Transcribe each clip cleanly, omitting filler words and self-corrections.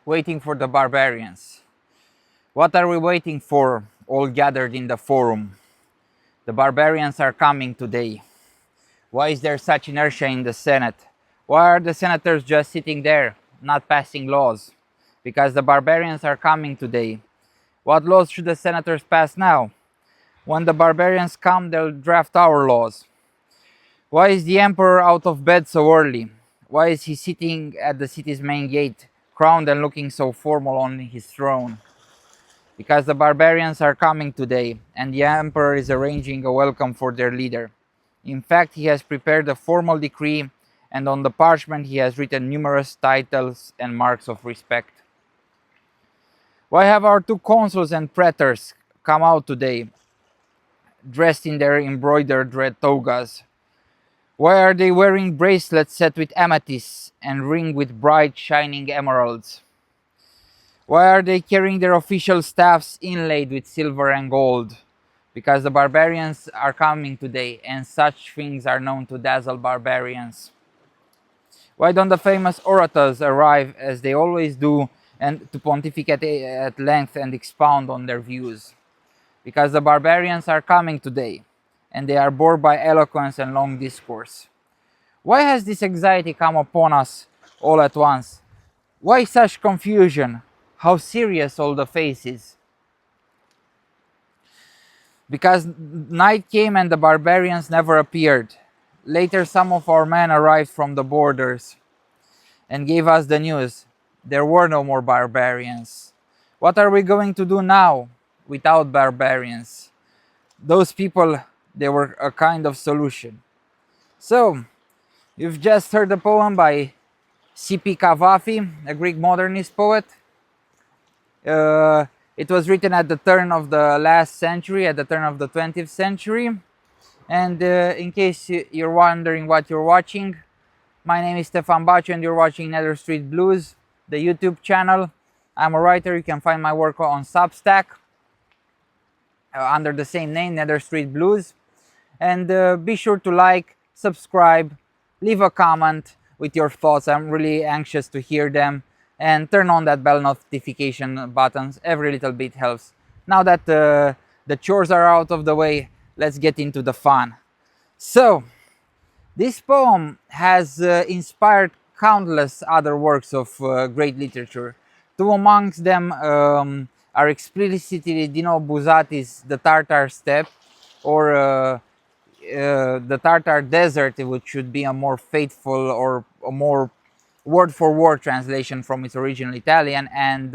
waiting for the barbarians. What are we waiting for, all gathered in the forum? The barbarians are coming today. Why is there such inertia in the Senate? Why are the senators just sitting there, not passing laws? Because the barbarians are coming today. What laws should the senators pass now? When the barbarians come, they'll draft our laws. Why is the emperor out of bed so early? Why is he sitting at the city's main gate, crowned and looking so formal on his throne? Because the barbarians are coming today, and the emperor is arranging a welcome for their leader. In fact, he has prepared a formal decree, and on the parchment he has written numerous titles and marks of respect. Why have our two consuls and praetors come out today, dressed in their embroidered red togas? Why are they wearing bracelets set with amethysts and ringed with bright shining emeralds? Why are they carrying their official staffs inlaid with silver and gold? Because the barbarians are coming today, and such things are known to dazzle barbarians. Why don't the famous orators arrive as they always do, and to pontificate at length and expound on their views? Because the barbarians are coming today, and they are bored by eloquence and long discourse. Why has this anxiety come upon us all at once? Why such confusion? How serious all the faces? Because night came and the barbarians never appeared. Later some of our men arrived from the borders and gave us the news. There were no more barbarians. What are we going to do now without barbarians? Those people, they were a kind of solution. So, you've just heard a poem by C.P. Cavafy, a Greek modernist poet. It was written at the turn of the last century, at the turn of the 20th century. And in case you're wondering what you're watching, my name is Stefan Baciu and you're watching Nether Street Blues, the YouTube channel. I'm a writer. You can find my work on Substack under the same name, Nether Street Blues. And be sure to like, subscribe, leave a comment with your thoughts. I'm really anxious to hear them. And turn on that bell notification buttons. Every little bit helps. Now that the chores are out of the way, let's get into the fun. So, this poem has inspired countless other works of great literature. Two amongst them are explicitly Dino Buzzati's The Tartar Steppe, or the Tartar Desert, which should be a more faithful or a more word-for-word translation from its original Italian, and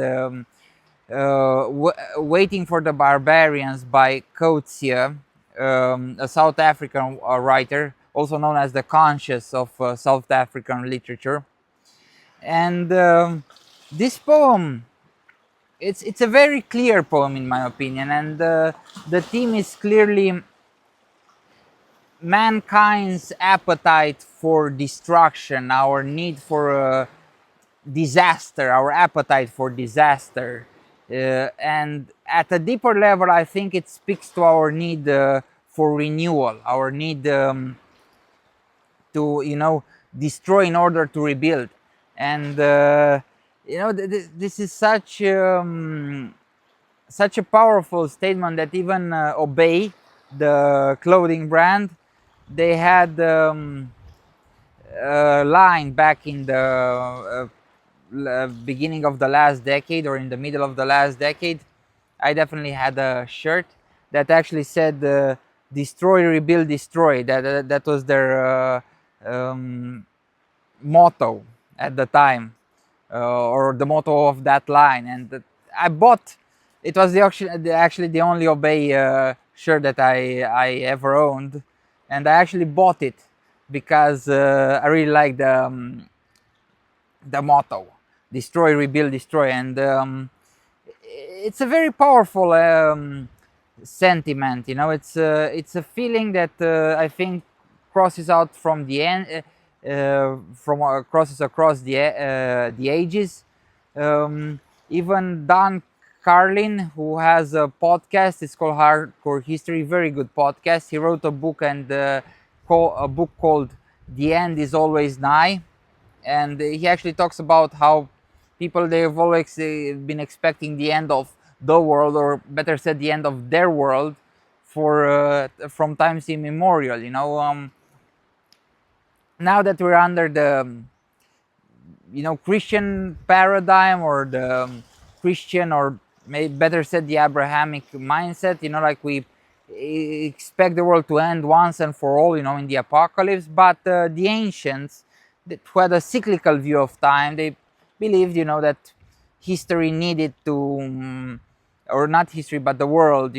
Waiting for the Barbarians by Coetzee, a South African writer, also known as the Conscious of South African literature. And this poem, it's a very clear poem in my opinion, and the theme is clearly mankind's appetite for destruction, our need for disaster, our appetite for disaster. And at a deeper level, I think it speaks to our need for renewal, our need to, destroy in order to rebuild. And, this is such a powerful statement that even Obey, the clothing brand, they had a line back in the beginning of the last decade, or in the middle of the last decade. I definitely had a shirt that actually said destroy, rebuild, destroy. That was their motto at the time, or the motto of that line. And I bought, it was actually the only Obey shirt that I ever owned. And I actually bought it because I really like the motto, destroy, rebuild, destroy. And it's a very powerful sentiment. It's a feeling that I think crosses out from the end, crosses across the ages. Even Don Carlin, who has a podcast, it's called Hardcore History, very good podcast. He wrote a book, and a book called The End is Always Nigh, and he actually talks about how people, they've always been expecting the end of the world, or better said, the end of their world, for from times immemorial. Now that we're under the Christian paradigm, or the Christian, or maybe better said, the Abrahamic mindset, like we expect the world to end once and for all, in the apocalypse. But the ancients, who had a cyclical view of time, they believed, that history needed to, or not history, but the world,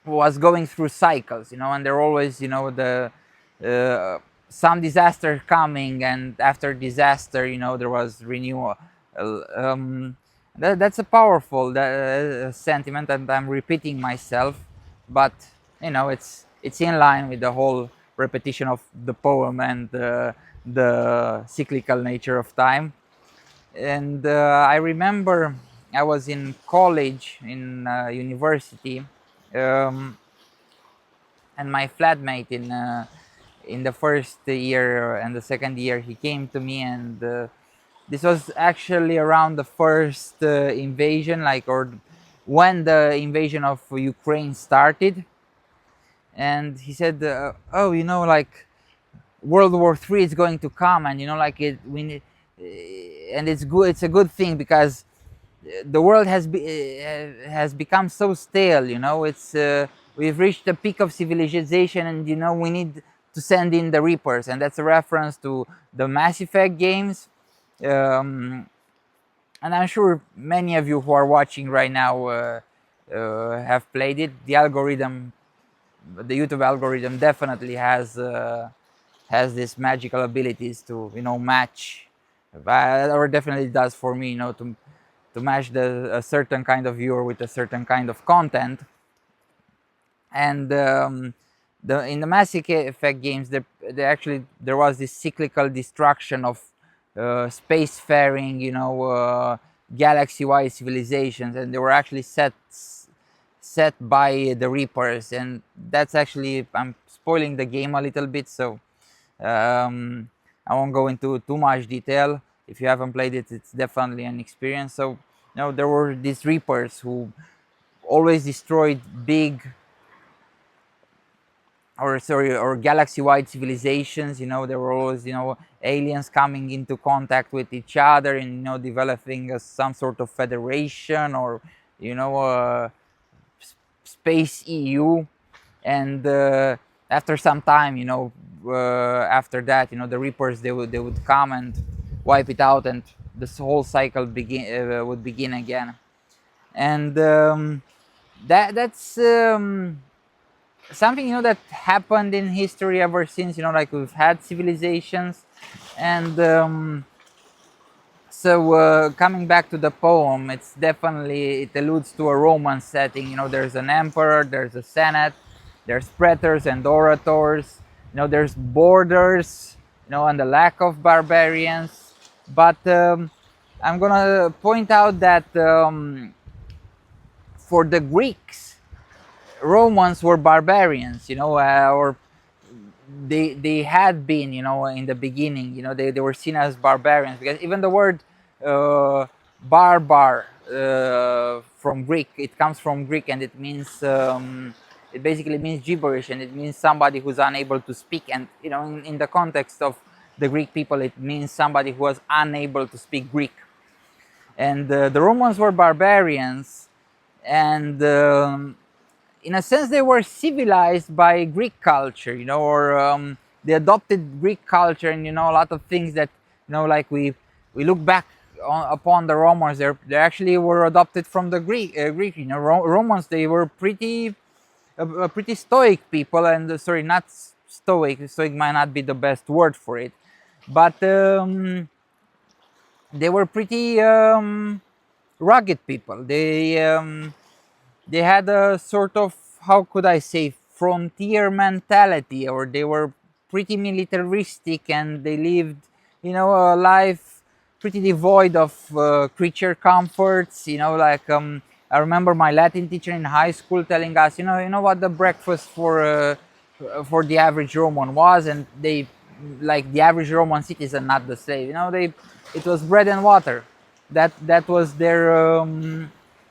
was going through cycles, and there always, the some disaster coming, and after disaster, there was renewal. That's a powerful sentiment, and I'm repeating myself, but it's in line with the whole repetition of the poem, and the cyclical nature of time. And I remember I was in college, in university, um, and my flatmate in the first year and the second year, he came to me, and this was actually around the first invasion, or when the invasion of Ukraine started. And he said, "Oh, World War III is going to come, and and it's good. It's a good thing, because the world has become so stale. It's we've reached the peak of civilization, and we need to send in the Reapers." And that's a reference to the Mass Effect games. And I'm sure many of you who are watching right now have played it. The YouTube algorithm definitely has this magical abilities to match, or definitely does for me, to match a certain kind of viewer with a certain kind of content. And in the Mass Effect games, there was this cyclical destruction of spacefaring, galaxy-wide civilizations, and they were actually set by the Reapers. And that's actually, I'm spoiling the game a little bit, so I won't go into too much detail. If you haven't played it, it's definitely an experience. So there were these Reapers who always destroyed big, or galaxy-wide civilizations. There were always aliens coming into contact with each other, and developing some sort of federation, or space EU. And after some time, after that, the Reapers, they would come and wipe it out, and this whole cycle would begin again. And that's something that happened in history ever since. We've had civilizations. And so coming back to the poem, it alludes to a Roman setting. There's an emperor, there's a senate, there's praetors and orators, there's borders, and the lack of barbarians. But I'm gonna point out that for the Greeks, Romans were barbarians, or they had been, in the beginning. They were seen as barbarians, because even the word barbar, from Greek, it comes from Greek, and it means it basically means gibberish, and it means somebody who's unable to speak. And in the context of the Greek people, it means somebody who was unable to speak Greek. And the Romans were barbarians, and in a sense, they were civilized by Greek culture, or they adopted Greek culture, and a lot of things that we look back upon the Romans, they actually were adopted from the Greek. Romans, they were pretty stoic people, and sorry, not stoic. Stoic might not be the best word for it, but they were pretty rugged people. They had a sort of, how could I say, frontier mentality, or they were pretty militaristic, and they lived, a life pretty devoid of creature comforts. I remember my Latin teacher in high school telling us, what the breakfast for the average Roman was, and they like the average Roman citizen, not the slave. It was bread and water. That was their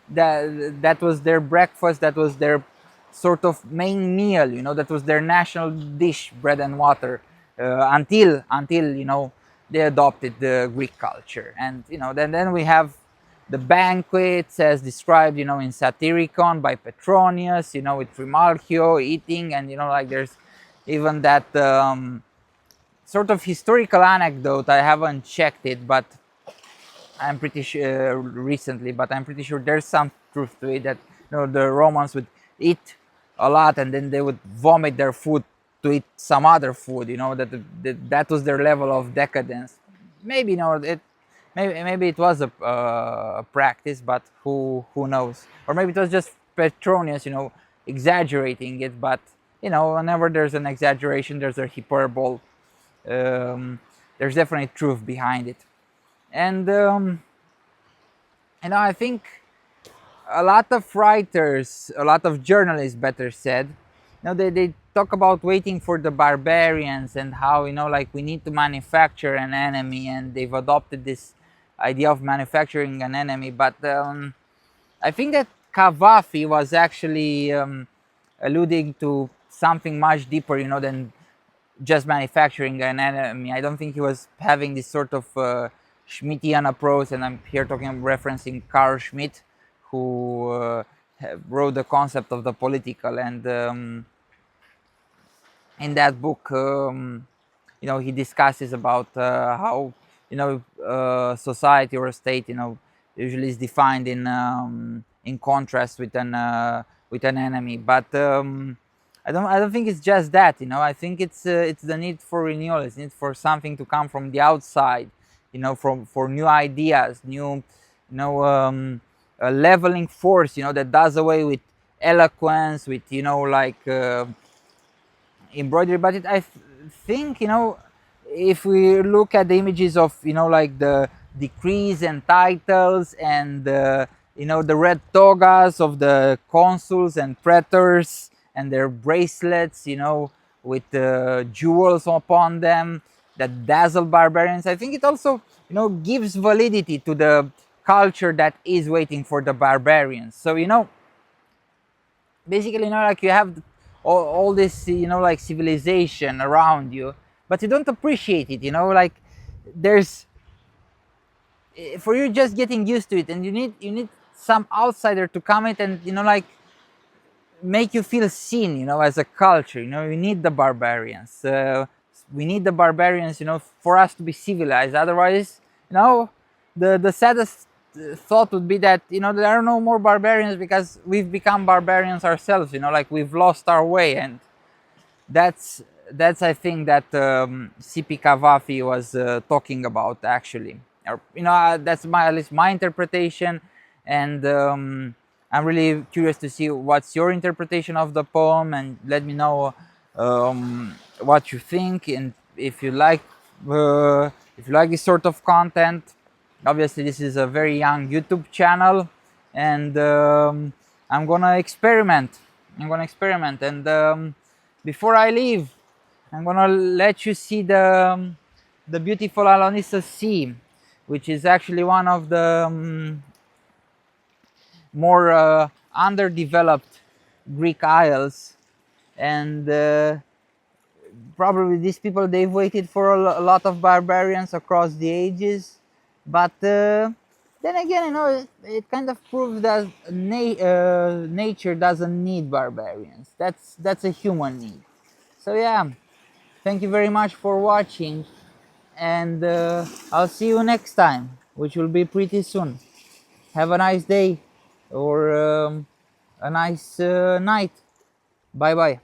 that was their breakfast. That was their sort of main meal. That was their national dish, bread and water, until they adopted the Greek culture. And then we have the banquets as described in Satyricon by Petronius, with Trimalchio eating, and like there's even that sort of historical anecdote. I haven't checked it, but I'm pretty sure recently, but I'm pretty sure there's some truth to it, that the Romans would eat a lot and then they would vomit their food to eat some other food. That was their level of decadence. Maybe maybe it was a practice, but who knows? Or maybe it was just Petronius, exaggerating it. But whenever there's an exaggeration, there's a hyperbole. There's definitely truth behind it. And I think a lot of writers, a lot of journalists, better said, they talk about waiting for the barbarians and how like we need to manufacture an enemy, and they've adopted this idea of manufacturing an enemy. But I think that Cavafy was actually alluding to something much deeper, than just manufacturing an enemy. I don't think he was having this sort of Schmittian approach, and I'm here referencing Carl Schmitt, who wrote the concept of the political. And in that book, he discusses about how society or a state, usually is defined in contrast with an enemy. But I don't think it's just that. I think it's the need for renewal. It's the need for something to come from the outside. For new ideas, new a leveling force. That does away with eloquence, with embroidery. But I think if we look at the images of like the decrees and titles and the red togas of the consuls and praetors and their bracelets, with jewels upon them that dazzle barbarians, I think it also gives validity to the culture that is waiting for the barbarians. So basically like you have all this like civilization around you, but you don't appreciate it. Like there's, for you just getting used to it, and you need some outsider to come in and like make you feel seen as a culture. You need the barbarians. We need the barbarians for us to be civilized. Otherwise the saddest thought would be that there are no more barbarians, because we've become barbarians ourselves. Like we've lost our way. And that's I think that C.P. Cavafy was talking about, actually. Or that's at least my interpretation. And I'm really curious to see what's your interpretation of the poem, and let me know what you think, and if you like this sort of content. Obviously, this is a very young YouTube channel, and I'm gonna experiment. And before I leave, I'm gonna let you see the beautiful Alonissus Sea, which is actually one of the more underdeveloped Greek isles. And probably these people, they've waited for a lot of barbarians across the ages. But then again, it kind of proves that nature doesn't need barbarians. That's a human need. So yeah, thank you very much for watching, and I'll see you next time, which will be pretty soon. Have a nice day, or a nice night. Bye bye.